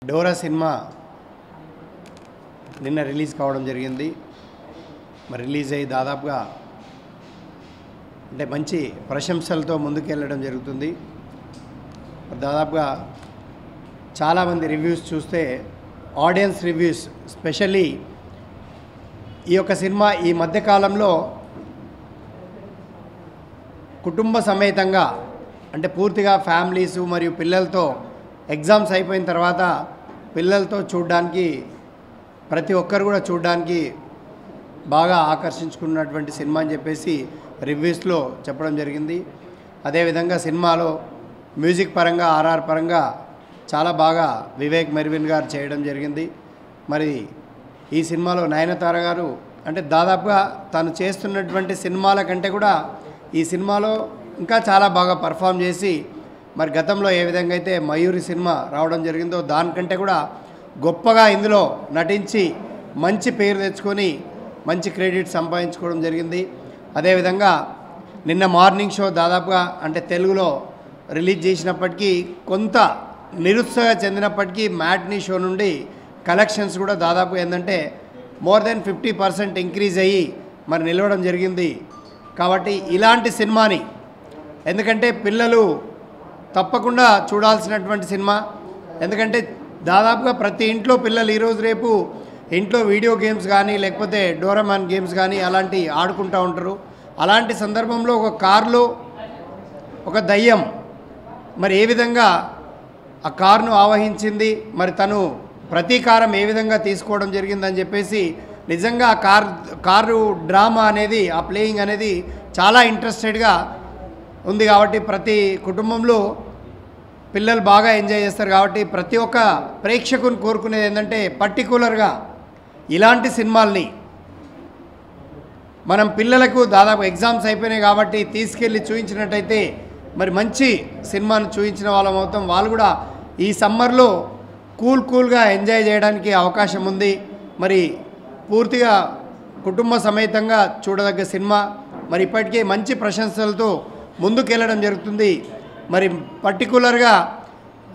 Dora cinema నిన్న release కావడం జరిగింది. మరి రిలీజ్ అయ్యి దాదాపుగా అంటే మంచి ప్రశంసలతో ముందుకెళ్ళడం జరుగుతుంది. దాదాపుగా చాలామంది రివ్యూస్ చూస్తే ఆడియన్స్ రివ్యూస్ స్పెషల్లీ ఈ యొక్క సినిమా ఈ మధ్యకాలంలో కుటుంబ సమేతంగా అంటే పూర్తిగా ఫ్యామిలీసు మరియు పిల్లలతో ఎగ్జామ్స్ అయిపోయిన తర్వాత పిల్లలతో చూడడానికి ప్రతి ఒక్కరు కూడా చూడడానికి బాగా ఆకర్షించుకున్నటువంటి సినిమా అని చెప్పేసి రివ్యూస్లో చెప్పడం జరిగింది. అదేవిధంగా సినిమాలో మ్యూజిక్ పరంగా ఆర్ఆర్ పరంగా చాలా బాగా వివేక్ మెర్విన్ గారు చేయడం జరిగింది. మరి ఈ సినిమాలో నయనతార గారు అంటే దాదాపుగా తను చేస్తున్నటువంటి సినిమాల కంటే కూడా ఈ సినిమాలో ఇంకా చాలా బాగా పర్ఫామ్ చేసి మరి గతంలో ఏ విధంగా అయితే మయూరి సినిమా రావడం జరిగిందో దానికంటే కూడా గొప్పగా ఇందులో నటించి మంచి పేరు తెచ్చుకొని మంచి క్రెడిట్ సంపాదించుకోవడం జరిగింది. అదేవిధంగా నిన్న మార్నింగ్ షో దాదాపుగా అంటే తెలుగులో రిలీజ్ చేసినప్పటికీ కొంత నిరుత్సాహ చెందినప్పటికీ మ్యాట్నీ షో నుండి కలెక్షన్స్ కూడా దాదాపు ఏంటంటే మోర్ దెన్ 50% ఇంక్రీజ్ అయ్యి మరి నిలవడం జరిగింది. కాబట్టి ఇలాంటి సినిమాని ఎందుకంటే పిల్లలు తప్పకుండా చూడాల్సినటువంటి సినిమా. ఎందుకంటే దాదాపుగా ప్రతి ఇంట్లో పిల్లలు ఈరోజు రేపు ఇంట్లో వీడియో గేమ్స్ కానీ లేకపోతే డోరామాన్ గేమ్స్ కానీ అలాంటి ఆడుకుంటూ ఉంటారు. అలాంటి సందర్భంలో ఒక కారులో ఒక దయ్యం మరి ఏ విధంగా ఆ కారును ఆవహించింది, మరి తను ప్రతీకారం ఏ విధంగా తీసుకోవడం జరిగిందని చెప్పేసి నిజంగా ఆ కారు డ్రామా అనేది ఆ ప్లేయింగ్ అనేది చాలా ఇంట్రెస్టెడ్గా ఉంది. కాబట్టి ప్రతి కుటుంబంలో పిల్లలు బాగా ఎంజాయ్ చేస్తారు. కాబట్టి ప్రతి ఒక్క ప్రేక్షకుని కోరుకునేది ఏంటంటే పర్టికులర్గా ఇలాంటి సినిమాల్ని మనం పిల్లలకు దాదాపు ఎగ్జామ్స్ అయిపోయినాయి కాబట్టి తీసుకెళ్ళి చూపించినట్టయితే మరి మంచి సినిమాను చూపించిన వాళ్ళం అవుతాం. వాళ్ళు కూడా ఈ సమ్మర్లో కూల్గా ఎంజాయ్ చేయడానికి అవకాశం ఉంది. మరి పూర్తిగా కుటుంబ సమేతంగా చూడదగ్గ సినిమా. మరి ఇప్పటికే మంచి ప్రశంసలతో ముందుకెళ్ళడం జరుగుతుంది. మరి పర్టికులర్గా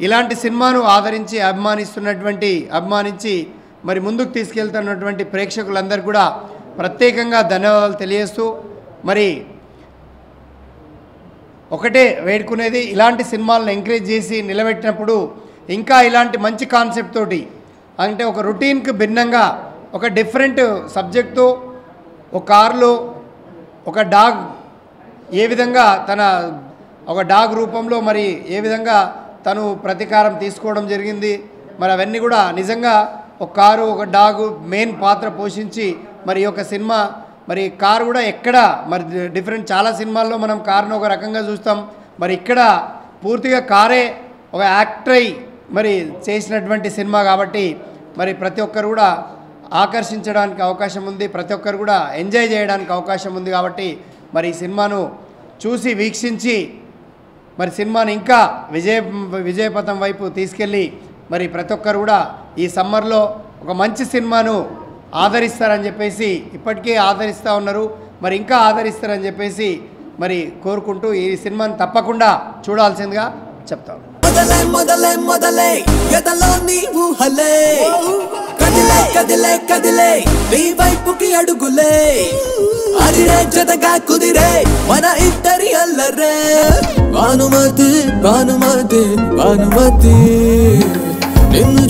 ఇలాంటి సినిమాను ఆదరించి అభిమానించి మరి ముందుకు తీసుకెళ్తున్నటువంటి ప్రేక్షకులందరూ కూడా ప్రత్యేకంగా ధన్యవాదాలు తెలియజేస్తూ మరి ఒకటే వేడుకునేది ఇలాంటి సినిమాలను ఎంకరేజ్ చేసి నిలబెట్టినప్పుడు ఇంకా ఇలాంటి మంచి కాన్సెప్ట్ తోటి అంటే ఒక రొటీన్కి భిన్నంగా ఒక డిఫరెంట్ సబ్జెక్ట్తో ఒక కారులో ఒక డాగ్ ఏ విధంగా ఒక డాగ్ రూపంలో మరి ఏ విధంగా తను ప్రతీకారం తీసుకోవడం జరిగింది. మరి అవన్నీ కూడా నిజంగా ఒక కారు ఒక డాగు మెయిన్ పాత్ర పోషించి మరి ఒక సినిమా మరి కారు కూడా ఎక్కడ మరి డిఫరెంట్ చాలా సినిమాల్లో మనం కారును ఒక రకంగా చూస్తాం. మరి ఇక్కడ పూర్తిగా కారే ఒక యాక్టర్ అయి మరి చేసినటువంటి సినిమా కాబట్టి మరి ప్రతి ఒక్కరు కూడా ఆకర్షించడానికి అవకాశం ఉంది, ప్రతి ఒక్కరు కూడా ఎంజాయ్ చేయడానికి అవకాశం ఉంది. కాబట్టి మరి ఈ సినిమాను చూసి వీక్షించి మరి సినిమాని ఇంకా విజయపథం వైపు తీసుకెళ్ళి మరి ప్రతి ఒక్కరు కూడా ఈ సమ్మర్లో ఒక మంచి సినిమాను ఆదరిస్తారని చెప్పేసి ఇప్పటికే ఆదరిస్తూ ఉన్నారు. మరి ఇంకా ఆదరిస్తారని చెప్పేసి మరి కోరుకుంటూ ఈ సినిమాని తప్పకుండా చూడాల్సిందిగా చెప్తాను. మొదలే ఎదలో నీవు హలే కదిలే నీ వైపుకి అడుగులే అదిరే జతగా కుదిరే మన ఇద్దరి అల్లరే భానుమతి నిన్ను